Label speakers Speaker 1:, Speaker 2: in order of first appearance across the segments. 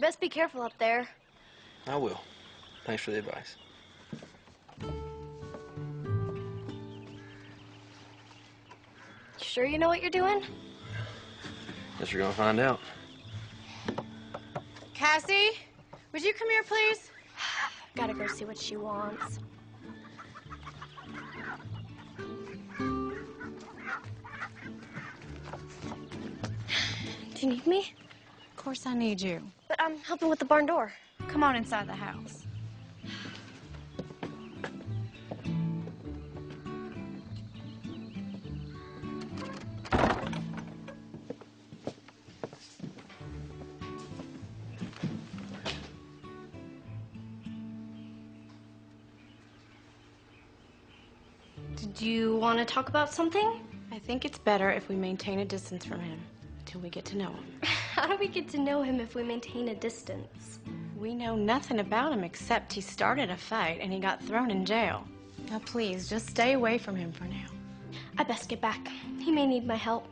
Speaker 1: best be careful up there.
Speaker 2: I will. Thanks for the advice.
Speaker 1: You sure you know what you're doing?
Speaker 2: Guess you're gonna find out.
Speaker 3: Cassie, would you come here, please?
Speaker 1: Gotta go see what she wants. Do you need me?
Speaker 3: Of course I need you.
Speaker 1: But I'm helping with the barn door.
Speaker 3: Come on inside the house.
Speaker 1: Did you want to talk about something?
Speaker 3: I think it's better if we maintain a distance from him until we get to know him.
Speaker 1: How do we get to know him if we maintain a distance?
Speaker 3: We know nothing about him except he started a fight and he got thrown in jail. Now please, just stay away from him for now.
Speaker 1: I best get back. He may need my help.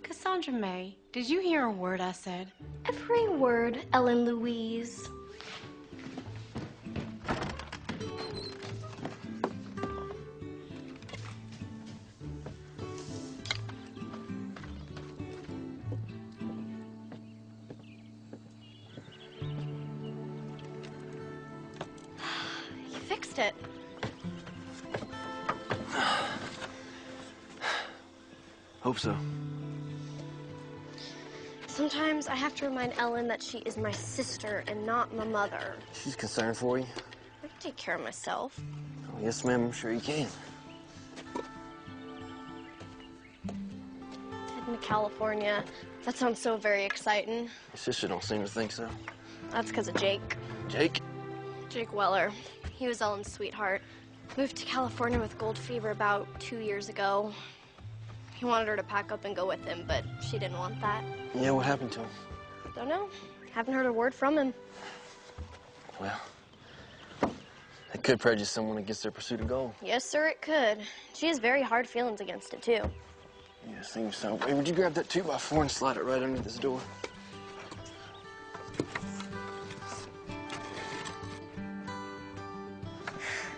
Speaker 3: Cassandra May, did you hear a word I said?
Speaker 1: Every word, Ellen Louise. You fixed it.
Speaker 2: Hope so.
Speaker 1: Sometimes I have to remind Ellen that she is my sister and not my mother.
Speaker 2: She's concerned for you.
Speaker 1: I can take care of myself.
Speaker 2: Oh, yes, ma'am. I'm sure you can.
Speaker 1: Heading to California. That sounds so very exciting.
Speaker 2: Your sister don't seem to think so.
Speaker 1: That's because of Jake.
Speaker 2: Jake?
Speaker 1: Jake Weller. He was Ellen's sweetheart. Moved to California with gold fever about 2 years ago. He wanted her to pack up and go with him, but she didn't want that.
Speaker 2: Yeah, what happened to him?
Speaker 1: Don't know. Haven't heard a word from him.
Speaker 2: Well, it could prejudice someone against their pursuit of gold.
Speaker 1: Yes, sir, it could. She has very hard feelings against it, too.
Speaker 2: Yeah, it seems so. Hey, would you grab that 2x4 and slide it right under this door?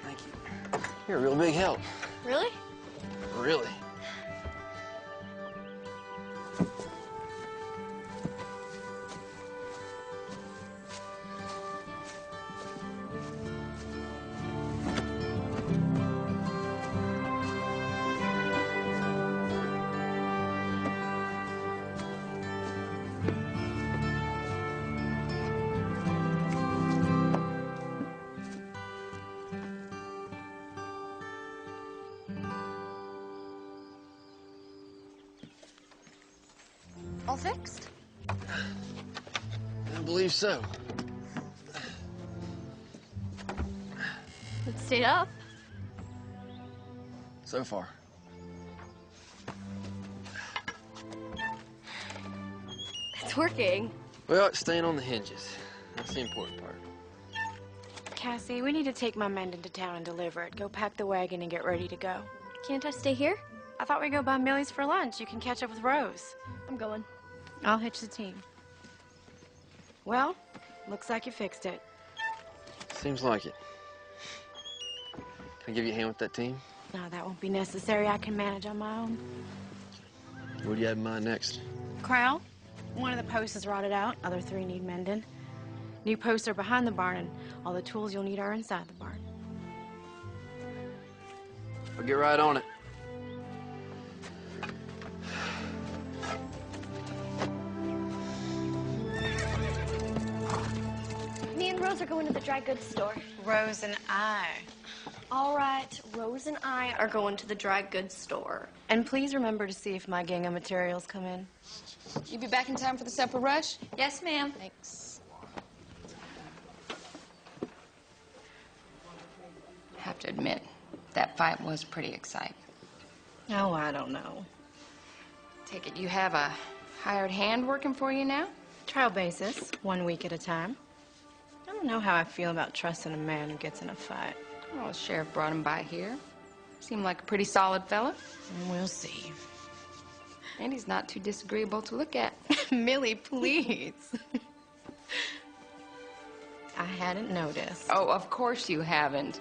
Speaker 2: Thank you. You're a real big help.
Speaker 1: Really?
Speaker 2: Really?
Speaker 1: All fixed?
Speaker 2: I believe so.
Speaker 1: It stayed up.
Speaker 2: So far.
Speaker 1: It's working.
Speaker 2: Well, it's staying on the hinges. That's the important part.
Speaker 3: Cassie, we need to take my mend into town and deliver it. Go pack the wagon and get ready to go.
Speaker 1: Can't I stay here?
Speaker 3: I thought we'd go by Millie's for lunch. You can catch up with Rose.
Speaker 1: I'm going.
Speaker 3: I'll hitch the team. Well, looks like you fixed it.
Speaker 2: Seems like it. Can I give you a hand with that team?
Speaker 3: No, that won't be necessary. I can manage on my own.
Speaker 2: What do you have in mind next?
Speaker 3: Crown, one of the posts is rotted out. Other 3 need mending. New posts are behind the barn, and all the tools you'll need are inside the barn.
Speaker 2: I'll get right on it.
Speaker 1: Me and Rose are going to the dry goods store.
Speaker 3: Rose and I.
Speaker 1: All right, Rose and I are going to the dry goods store.
Speaker 3: And please remember to see if my gingham materials come in.
Speaker 4: You be back in time for the supper rush?
Speaker 5: Yes, ma'am.
Speaker 4: Thanks. Have to admit, that fight was pretty exciting.
Speaker 3: Oh, I don't know.
Speaker 4: Take it you have a hired hand working for you now?
Speaker 3: Trial basis, 1 week at a time. I don't know how I feel about trusting a man who gets in a fight.
Speaker 4: Well, the sheriff brought him by here. Seemed like a pretty solid fella.
Speaker 3: And we'll see.
Speaker 4: And he's not too disagreeable to look at.
Speaker 3: Millie, please. I hadn't noticed.
Speaker 4: Oh, of course you haven't.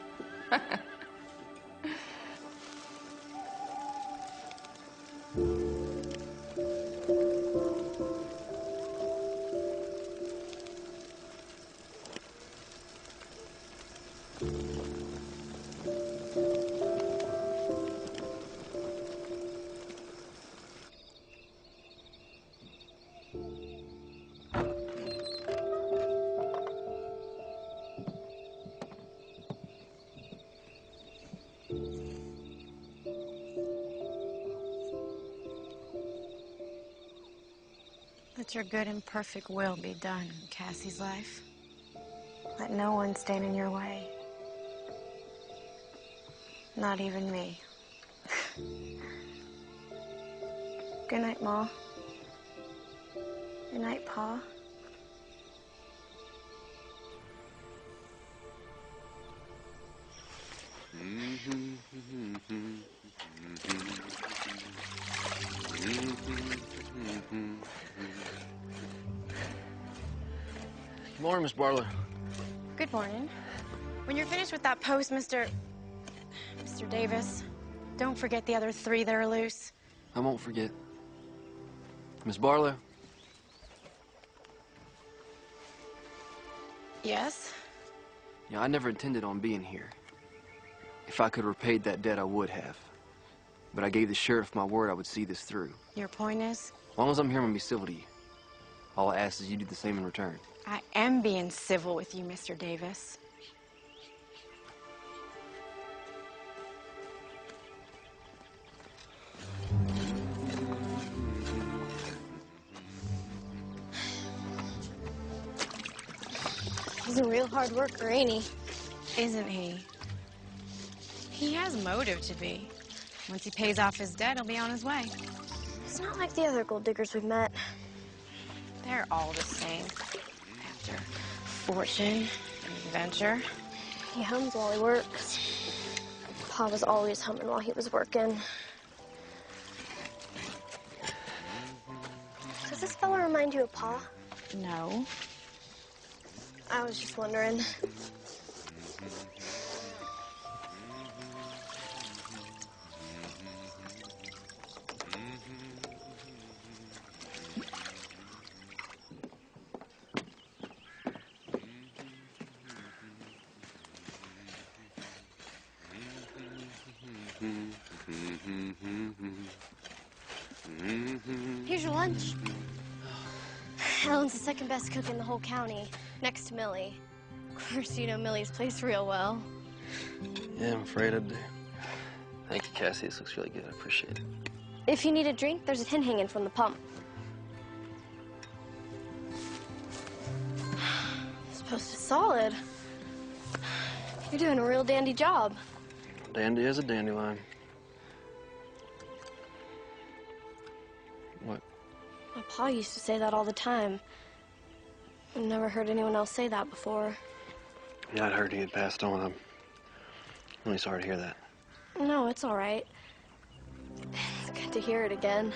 Speaker 3: Let your good and perfect will be done in Cassie's life. Let no one stand in your way. Not even me. Good night, Ma. Good night, Pa.
Speaker 2: Good morning, Miss Barlow.
Speaker 3: Good morning. When you're finished with that post, Mr. Davis, don't forget the other 3 that are loose.
Speaker 2: I won't forget. Miss Barlow,
Speaker 3: Yes?
Speaker 2: you know, I never intended on being here. If I could have repaid that debt, I would have. But I gave the sheriff my word I would see this through.
Speaker 3: Your point is?
Speaker 2: As long as I'm here, I'm gonna be civil to you. All I ask is you do the same in return.
Speaker 3: I am being civil with you, Mr. Davis.
Speaker 1: He's a real hard worker, ain't he?
Speaker 3: Isn't he? He has motive to be. Once he pays off his debt, he'll be on his way.
Speaker 1: He's not like the other gold diggers we've met.
Speaker 3: They're all the same. After fortune and adventure.
Speaker 1: He hums while he works. Pa was always humming while he was working. Does this fella remind you of Pa?
Speaker 3: No.
Speaker 1: I was just wondering. Here's your lunch. Ellen's the second best cook in the whole county, next to Millie. Of course, you know Millie's place real well.
Speaker 2: Yeah, I'm afraid I do. Thank you, Cassie. This looks really good. I appreciate it.
Speaker 1: If you need a drink, there's a tin hanging from the pump. This post is solid. You're doing a real dandy job.
Speaker 2: Dandy is a dandelion. What?
Speaker 1: My pa used to say that all the time. I've never heard anyone else say that before.
Speaker 2: Yeah, I'd heard he had passed on. I'm really sorry to hear that.
Speaker 1: No, it's all right. It's good to hear it again.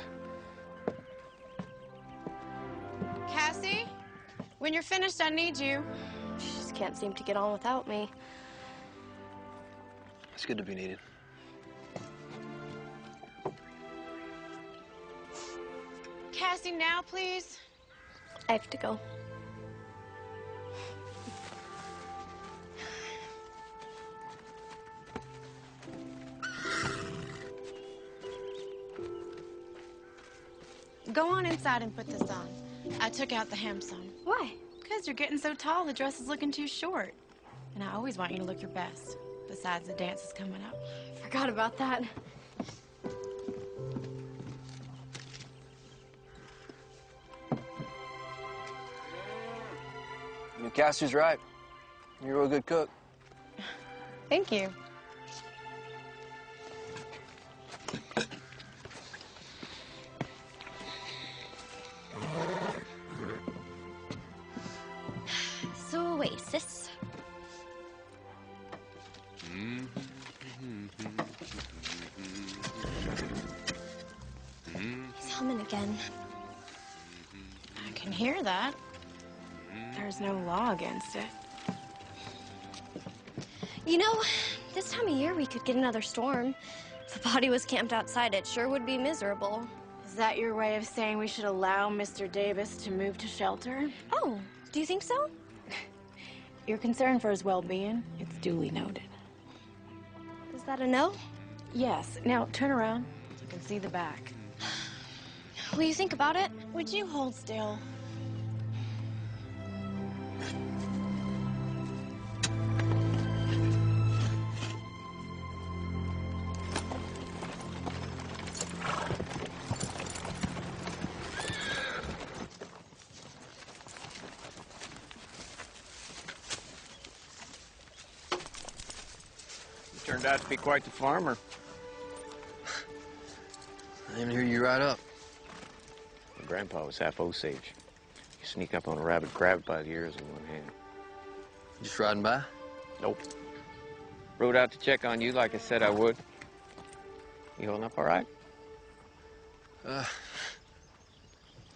Speaker 3: Cassie, when you're finished, I need you.
Speaker 1: She just can't seem to get on without me.
Speaker 2: It's good to be needed.
Speaker 3: Cassie, now, please.
Speaker 1: I have to go.
Speaker 3: Go on inside and put this on. I took out the hem some.
Speaker 1: Why?
Speaker 3: Because you're getting so tall, the dress is looking too short. And I always want you to look your best. Besides, the dance is coming up.
Speaker 1: Forgot about that.
Speaker 2: You know, Cassie's right. You're a real good cook.
Speaker 3: Thank you.
Speaker 1: So, Oasis. He's humming again.
Speaker 3: I can hear that. There's no law against it.
Speaker 1: You know, this time of year we could get another storm. If a body was camped outside, it sure would be miserable.
Speaker 3: Is that your way of saying we should allow Mr. Davis to move to shelter?
Speaker 1: Oh, do you think so?
Speaker 3: You're concerned for his well-being. It's duly noted.
Speaker 1: Is that a no?
Speaker 3: Yes. Now, turn around so you can see the back.
Speaker 1: Will you think about it?
Speaker 3: Would you hold still?
Speaker 5: Turned out to be quite the farmer.
Speaker 2: I didn't hear you right up.
Speaker 5: My grandpa was half Osage. You sneak up on a rabid crab by the ears in one hand.
Speaker 2: Just riding by?
Speaker 5: Nope. Rode out to check on you like I said I would. You holding up all right?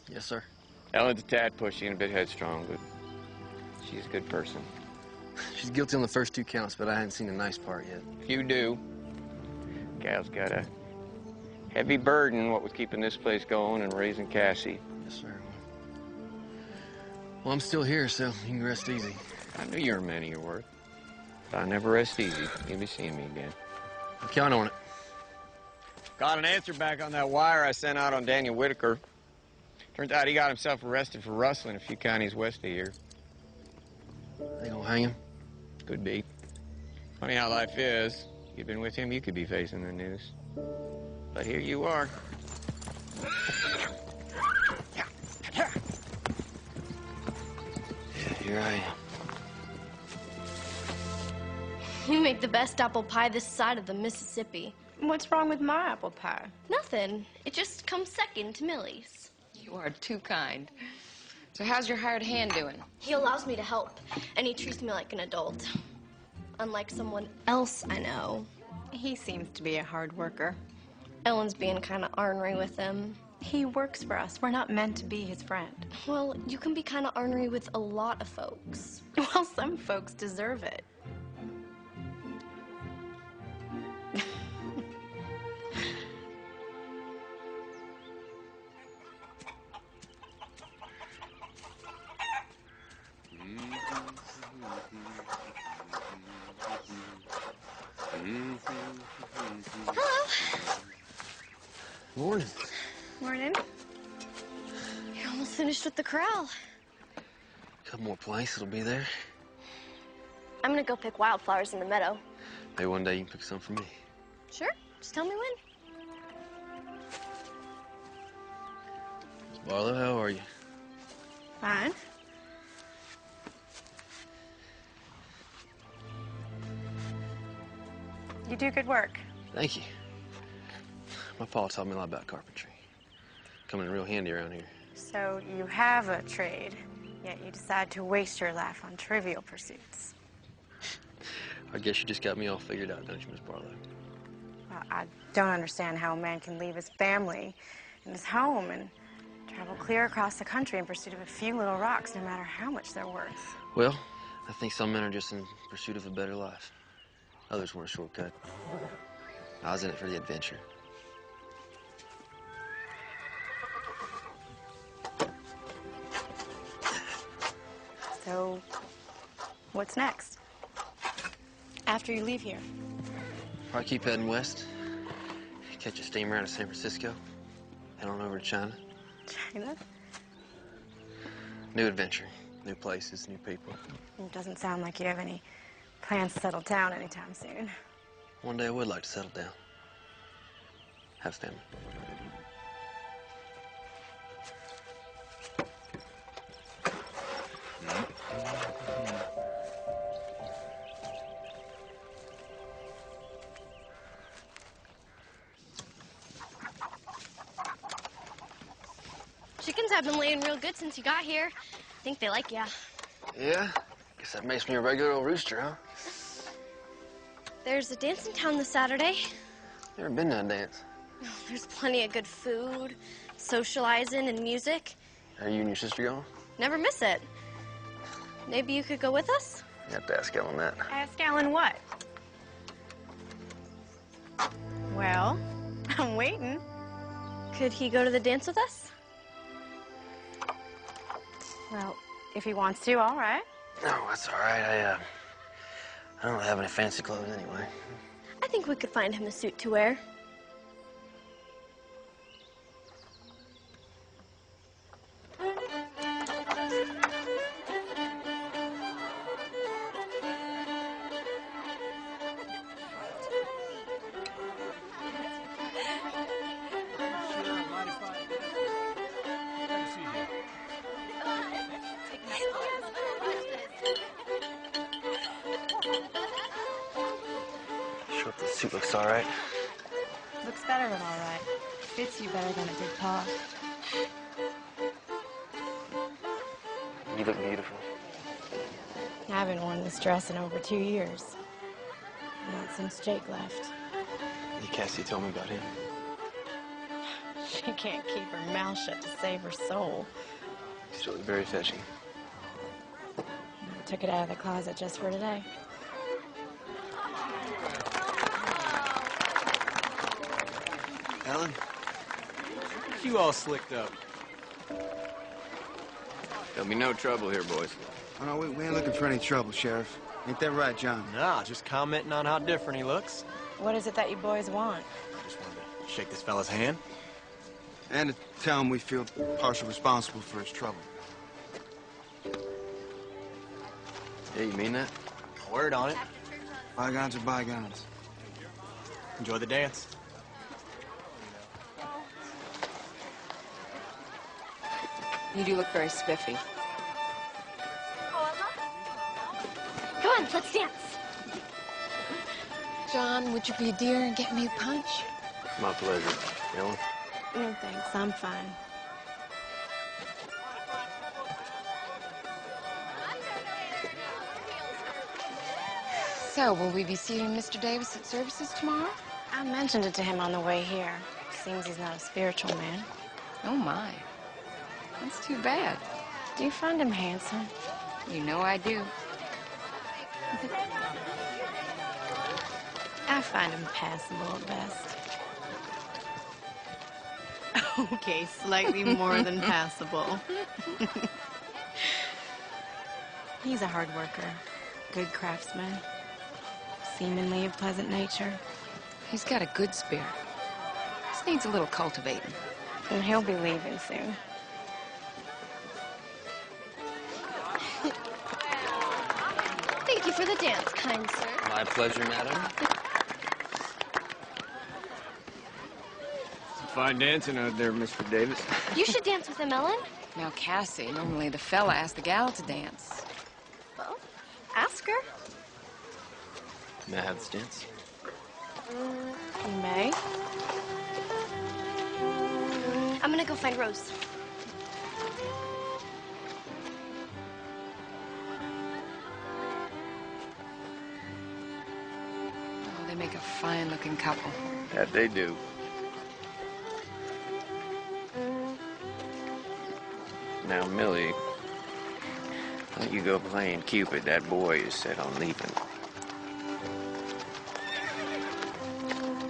Speaker 2: Yes, sir.
Speaker 5: Ellen's a tad pushy and a bit headstrong, but she's a good person.
Speaker 2: She's guilty on the first 2 counts, but I hadn't seen the nice part yet.
Speaker 5: You do. Gal's got a heavy burden, what with keeping this place going and raising Cassie.
Speaker 2: Yes, sir. Well, I'm still here, so you can rest easy.
Speaker 5: I knew you were a man of your word. But I never rest easy. You'll be seeing me again.
Speaker 2: I'll count on it.
Speaker 5: Got an answer back on that wire I sent out on Daniel Whitaker. Turns out he got himself arrested for rustling a few counties west of here.
Speaker 2: They gonna hang him?
Speaker 5: Could be. Funny how life is. You've been with him, you could be facing the noose. But here you are.
Speaker 2: Yeah, here I am.
Speaker 1: You make the best apple pie this side of the Mississippi.
Speaker 3: What's wrong with my apple pie?
Speaker 1: Nothing. It just comes second to Millie's.
Speaker 4: You are too kind. So how's your hired hand doing?
Speaker 1: He allows me to help, and he treats me like an adult. Unlike someone else I know.
Speaker 3: He seems to be a hard worker.
Speaker 1: Ellen's being kind of ornery with him.
Speaker 3: He works for us. We're not meant to be his friend.
Speaker 1: Well, you can be kind of ornery with a lot of folks.
Speaker 3: Well, some folks deserve it.
Speaker 1: Hello.
Speaker 2: Morning.
Speaker 1: Morning. You're almost finished with the corral.
Speaker 2: A couple more planks, it'll be there.
Speaker 1: I'm gonna go pick wildflowers in the meadow.
Speaker 2: Maybe one day you can pick some for me.
Speaker 1: Sure. Just tell me when.
Speaker 2: Barlow, how are you?
Speaker 3: Fine. You do good work.
Speaker 2: Thank you. My pa taught me a lot about carpentry. Coming in real handy around here.
Speaker 3: So you have a trade, yet you decide to waste your life on trivial pursuits.
Speaker 2: I guess you just got me all figured out, don't you, Miss Barlow?
Speaker 3: Well, I don't understand how a man can leave his family and his home and travel clear across the country in pursuit of a few little rocks, no matter how much they're worth.
Speaker 2: Well, I think some men are just in pursuit of a better life. Others want a shortcut. I was in it for the adventure.
Speaker 3: So, what's next? After you leave here?
Speaker 2: Probably keep heading west. Catch a steamer out of San Francisco. Head on over to China.
Speaker 3: China?
Speaker 2: New adventure. New places, new people.
Speaker 3: It doesn't sound like you have any plans to settle down anytime soon.
Speaker 2: One day I would like to settle down. Have family.
Speaker 1: Chickens have been laying real good since you got here. I think they like ya.
Speaker 2: Yeah? Guess that makes me a regular old rooster, huh?
Speaker 1: There's a dance in town this Saturday.
Speaker 2: Never been to a dance.
Speaker 1: There's plenty of good food, socializing, and music.
Speaker 2: Are you and your sister going?
Speaker 1: Never miss it. Maybe you could go with us?
Speaker 2: You have to ask Ellen that.
Speaker 3: Ask Alan what? Well, I'm waiting.
Speaker 1: Could he go to the dance with us?
Speaker 3: Well, if he wants to, all right.
Speaker 2: No, that's all right. I don't have any fancy clothes anyway.
Speaker 1: I think we could find him a suit to wear.
Speaker 2: Sure if the suit looks all right.
Speaker 3: Looks better than all right. Fits you better than it did Pa.
Speaker 2: You look beautiful.
Speaker 3: I haven't worn this dress in over 2 years. Not since Jake left.
Speaker 2: Hey, Cassie told me about him.
Speaker 3: She can't keep her mouth shut to save her soul.
Speaker 2: Still very fetching.
Speaker 3: I took it out of the closet just for today.
Speaker 2: Ellen?
Speaker 6: You all slicked up.
Speaker 5: There'll be no trouble here, boys.
Speaker 7: Oh, no, we ain't looking for any trouble, Sheriff. Ain't that right, John?
Speaker 6: Nah, just commenting on how different he looks.
Speaker 3: What is it that you boys want?
Speaker 6: I just wanted to shake this fella's hand.
Speaker 7: And to tell him we feel partially responsible for his trouble.
Speaker 2: Yeah, you mean that?
Speaker 6: Word on it.
Speaker 7: Bygones are bygones.
Speaker 6: Enjoy the dance.
Speaker 4: You do look very spiffy.
Speaker 1: Come on, let's dance.
Speaker 4: John, would you be a dear and get me a punch?
Speaker 2: My pleasure. Ellen?
Speaker 3: No, thanks. I'm fine.
Speaker 4: So, will we be seeing Mr. Davis at services tomorrow?
Speaker 3: I mentioned it to him on the way here. Seems he's not a spiritual man.
Speaker 4: Oh, my. That's too bad.
Speaker 3: Do you find him handsome?
Speaker 4: You know I do.
Speaker 3: I find him passable at best. Okay, slightly more than passable. He's a hard worker, good craftsman, seemingly of pleasant nature.
Speaker 4: He's got a good spirit. Just needs a little cultivating.
Speaker 3: And he'll be leaving soon.
Speaker 1: Thank you for the dance, kind sir.
Speaker 2: My pleasure, madam.
Speaker 5: Fine dancing out there, Mr. Davis.
Speaker 1: You should dance with him, Ellen.
Speaker 4: Now, Cassie, normally the fella asks the gal to dance.
Speaker 1: Well, ask her.
Speaker 2: May I have this dance?
Speaker 3: You may.
Speaker 1: I'm gonna go find Rose.
Speaker 4: Oh, they make a fine-looking couple.
Speaker 5: That they do. Now, Millie, don't you go playing Cupid. That boy is set on leaving.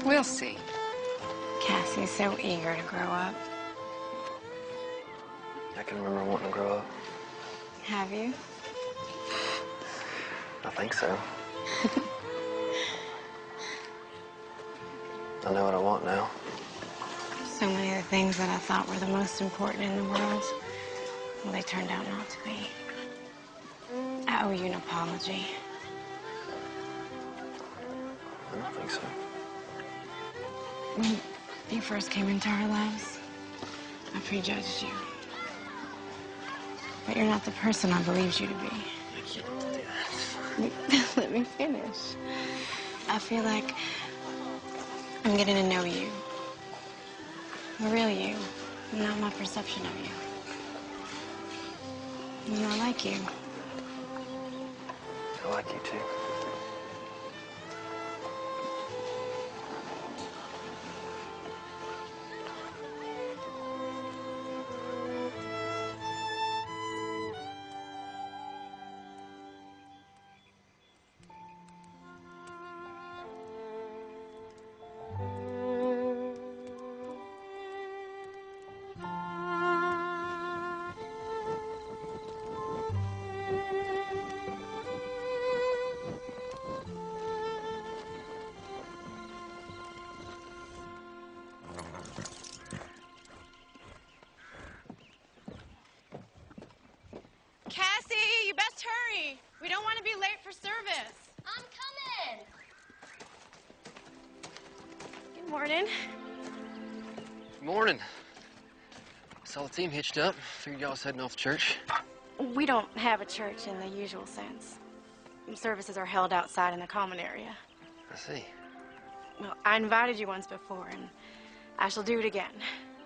Speaker 4: We'll see.
Speaker 3: Cassie's so eager to grow up.
Speaker 2: I can remember wanting to grow up.
Speaker 3: Have you?
Speaker 2: I think so. I know what I want now.
Speaker 3: So many of the things that I thought were the most important in the world, well, they turned out not to be. I owe you an apology.
Speaker 2: I don't think so.
Speaker 3: When you first came into our lives, I prejudged you. But you're not the person I believed you to be.
Speaker 2: I can't do that.
Speaker 3: Let me finish. I feel like I'm getting to know you. The real you, not my perception of you. And I like you.
Speaker 2: I like you too.
Speaker 3: Let's hurry. We don't want to be late for service.
Speaker 1: I'm coming.
Speaker 3: Good morning.
Speaker 2: Morning. Saw the team hitched up. Figured y'all was heading off to church.
Speaker 3: We don't have a church in the usual sense. Services are held outside in the common area.
Speaker 2: I see.
Speaker 3: Well, I invited you once before, and I shall do it again.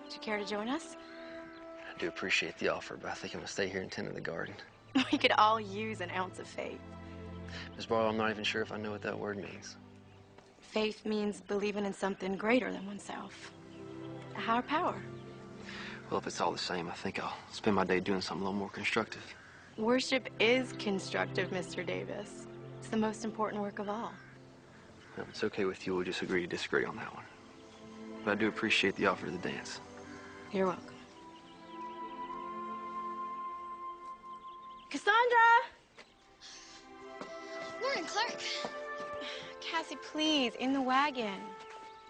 Speaker 3: Would you care to join us?
Speaker 2: I do appreciate the offer, but I think I'm gonna stay here and tend to the garden.
Speaker 3: We could all use an ounce of faith.
Speaker 2: Miss Barlow, I'm not even sure if I know what that word means.
Speaker 3: Faith means believing in something greater than oneself. A higher power.
Speaker 2: Well, if it's all the same, I think I'll spend my day doing something a little more constructive.
Speaker 3: Worship is constructive, Mr. Davis. It's the most important work of all.
Speaker 2: Well, if it's okay with you, we'll just agree to disagree on that one. But I do appreciate the offer to the dance.
Speaker 3: You're welcome. Cassandra!
Speaker 1: Morning, Clark.
Speaker 3: Cassie, please, in the wagon.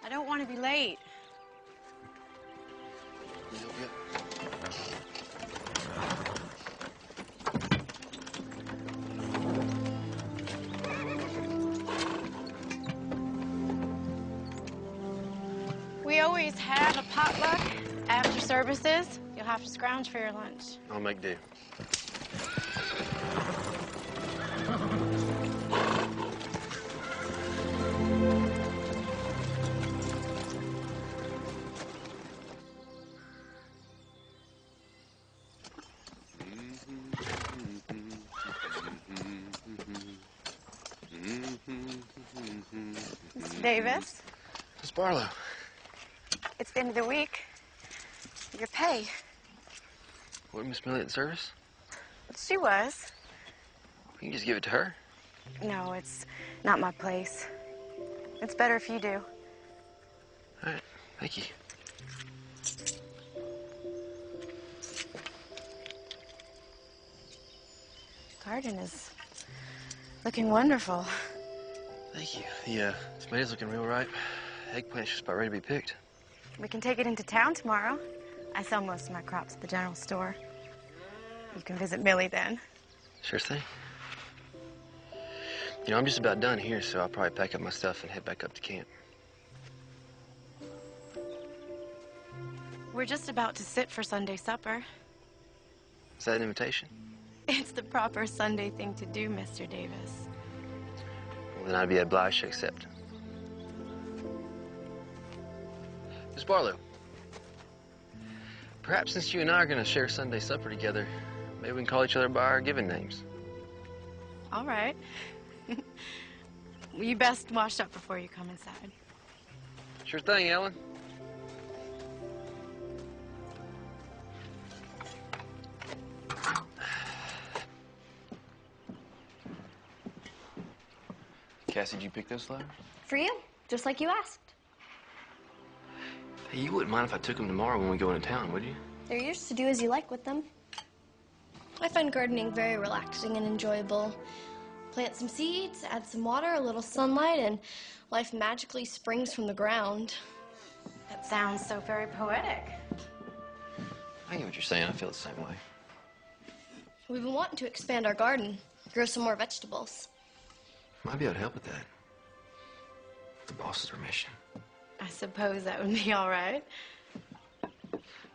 Speaker 3: I don't want to be late. We always have a potluck after services. You'll have to scrounge for your lunch.
Speaker 2: I'll make do.
Speaker 3: Mr. Davis,
Speaker 2: Miss Barlow.
Speaker 3: it's the end of the week. Your pay.
Speaker 2: Wasn't Miss Millie at the service?
Speaker 3: She was.
Speaker 2: You can just give it to her.
Speaker 3: No, it's not my place. It's better if you do.
Speaker 2: All right, thank you.
Speaker 3: Garden is looking wonderful.
Speaker 2: Thank you. The tomatoes looking real ripe. Eggplant's just about ready to be picked.
Speaker 3: We can take it into town tomorrow. I sell most of my crops at the general store. You can visit Millie then.
Speaker 2: Sure thing. You know, I'm just about done here, so I'll probably pack up my stuff and head back up to camp.
Speaker 3: We're just about to sit for Sunday supper.
Speaker 2: Is that an invitation?
Speaker 3: It's the proper Sunday thing to do, Mr. Davis.
Speaker 2: Well, then I'd be obliged to accept. Miss Barlow, perhaps since you and I are going to share Sunday supper together, maybe we can call each other by our given names.
Speaker 3: All right. You best wash up before you come inside.
Speaker 2: Sure thing, Ellen. Cassie, did you pick those flowers?
Speaker 1: For you, just like you asked.
Speaker 2: Hey, you wouldn't mind if I took them tomorrow when we go into town, would you?
Speaker 1: They're yours to do as you like with them. I find gardening very relaxing and enjoyable. Plant some seeds, add some water, a little sunlight, and life magically springs from the ground.
Speaker 3: That sounds so very poetic.
Speaker 2: I get what you're saying. I feel the same way.
Speaker 1: We've been wanting to expand our garden, grow some more vegetables.
Speaker 2: Might be able to help with that. The boss is our mission.
Speaker 3: I suppose that would be all right.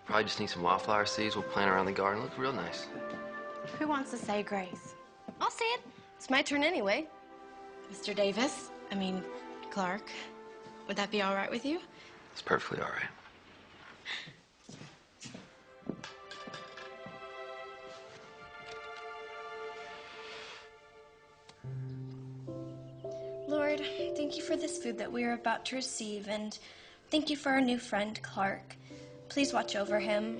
Speaker 2: Probably just need some wildflower seeds. We'll plant around the garden. Look real nice.
Speaker 3: Who wants to say grace?
Speaker 1: I'll say it. It's my turn anyway.
Speaker 3: Mr. Davis? Clark. Would that be all right with you?
Speaker 2: It's perfectly all right.
Speaker 1: Lord, thank you for this food that we are about to receive, and thank you for our new friend, Clark. Please watch over him.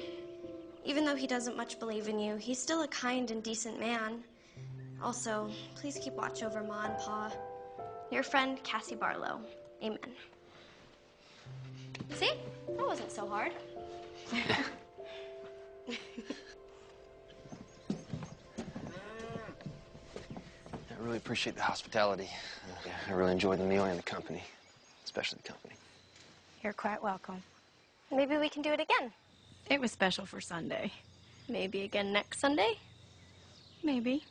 Speaker 1: Even though he doesn't much believe in you, he's still a kind and decent man. Also, please keep watch over Ma and Pa. Your friend, Cassie Barlow. Amen. See? That wasn't so hard.
Speaker 2: I really appreciate the hospitality. I really enjoyed the meal and the company, especially the company.
Speaker 3: You're quite welcome.
Speaker 1: Maybe we can do it again.
Speaker 3: It was special for Sunday.
Speaker 1: Maybe again next Sunday?
Speaker 3: Maybe.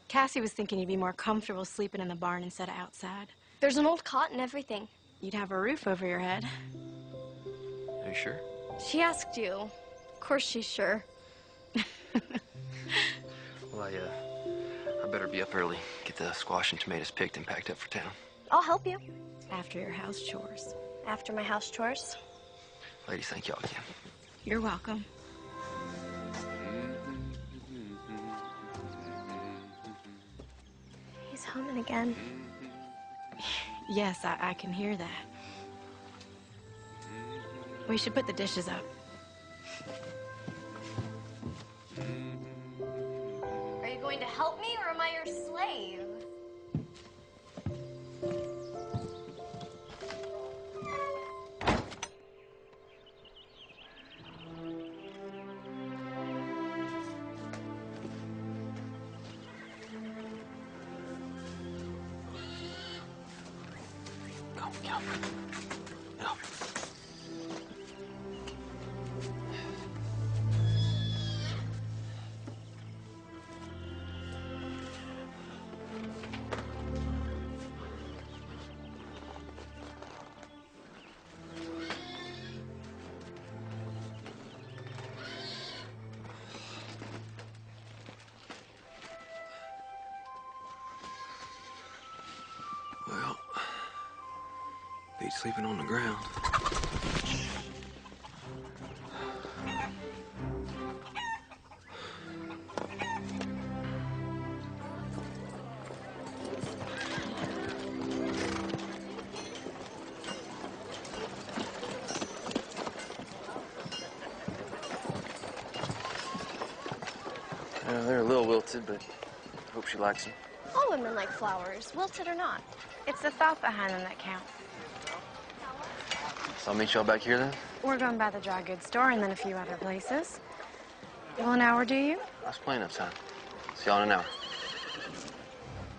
Speaker 3: Cassie was thinking you'd be more comfortable sleeping in the barn instead of outside.
Speaker 1: There's an old cot and everything.
Speaker 3: You'd have a roof over your head.
Speaker 2: Are you sure?
Speaker 1: She asked you. Of course she's sure.
Speaker 2: Well, I better be up early. Get the squash and tomatoes picked and packed up for town.
Speaker 1: I'll help you.
Speaker 3: After your house chores.
Speaker 1: After my house chores.
Speaker 2: Ladies, thank y'all again.
Speaker 3: You're welcome.
Speaker 1: He's humming again.
Speaker 3: Yes, I can hear that. We should put the dishes up.
Speaker 1: Are you going to help me or am I your slave?
Speaker 2: Go, get up. Get up. Well, beat sleeping on the ground. They're a little wilted, but I hope she likes them.
Speaker 1: All women like flowers, wilted or not.
Speaker 3: It's the thought behind them that counts.
Speaker 2: So I'll meet y'all back here then?
Speaker 3: We're going by the dry goods store and then a few other places. Well, an hour, do you?
Speaker 2: I was playing outside. See y'all in an hour.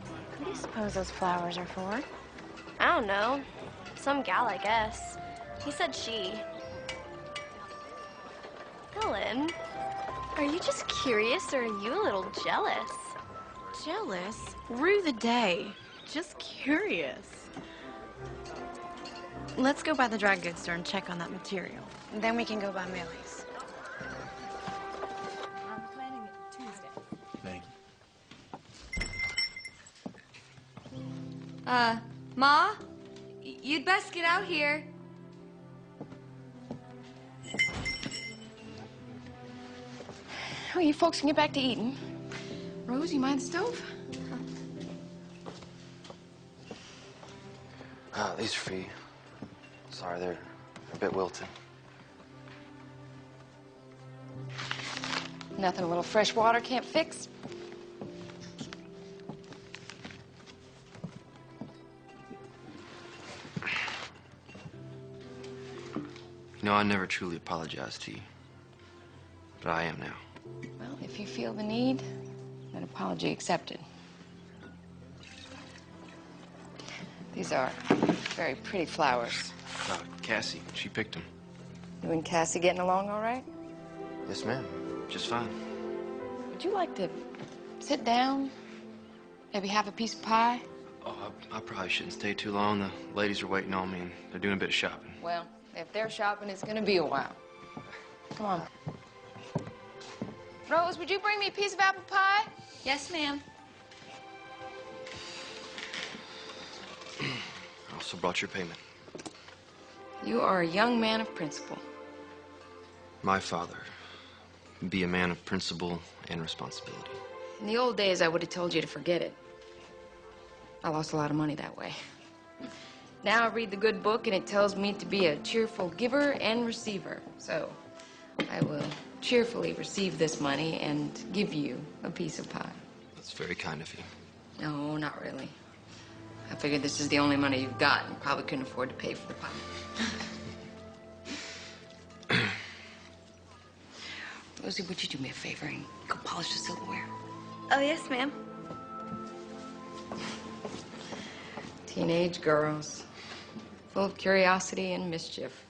Speaker 3: What do you suppose those flowers are for?
Speaker 1: I don't know. Some gal, I guess. He said she. Helen, are you just curious or are you a little jealous?
Speaker 3: Jealous? Rue the day. Just curious. Let's go by the dry goods store and check on that material. And then we can go by Millie's.
Speaker 8: I'm planning it Tuesday.
Speaker 6: Thank you.
Speaker 9: Ma? You'd best get out here.
Speaker 4: Oh, you folks can get back to eating. Rose, you mind the stove?
Speaker 2: These are for you. Sorry, they're a bit wilted.
Speaker 4: Nothing a little fresh water can't fix.
Speaker 2: You know, I never truly apologized to you. But I am now.
Speaker 4: Well, if you feel the need, an apology accepted. These are very pretty flowers.
Speaker 2: Cassie, she picked them.
Speaker 4: You and Cassie getting along all right?
Speaker 2: Yes, ma'am. Just fine.
Speaker 4: Would you like to sit down? Maybe have a piece of pie?
Speaker 2: Oh, I probably shouldn't stay too long. The ladies are waiting on me, and they're doing a bit of shopping.
Speaker 4: Well, if they're shopping, it's gonna be a while. Come on. Rose, would you bring me a piece of apple pie?
Speaker 9: Yes, ma'am.
Speaker 2: I also brought your payment.
Speaker 4: You are a young man of principle.
Speaker 2: My father. Be a man of principle and responsibility.
Speaker 4: In the old days, I would have told you to forget it. I lost a lot of money that way. Now I read the good book, and it tells me to be a cheerful giver and receiver. So I will cheerfully receive this money and give you a piece of pie.
Speaker 2: That's very kind of you.
Speaker 4: No, not really. I figured this is the only money you've got and probably couldn't afford to pay for the pie. Rosie, would you do me a favor and go polish the silverware?
Speaker 1: Oh, yes, ma'am.
Speaker 4: Teenage girls, full of curiosity and mischief.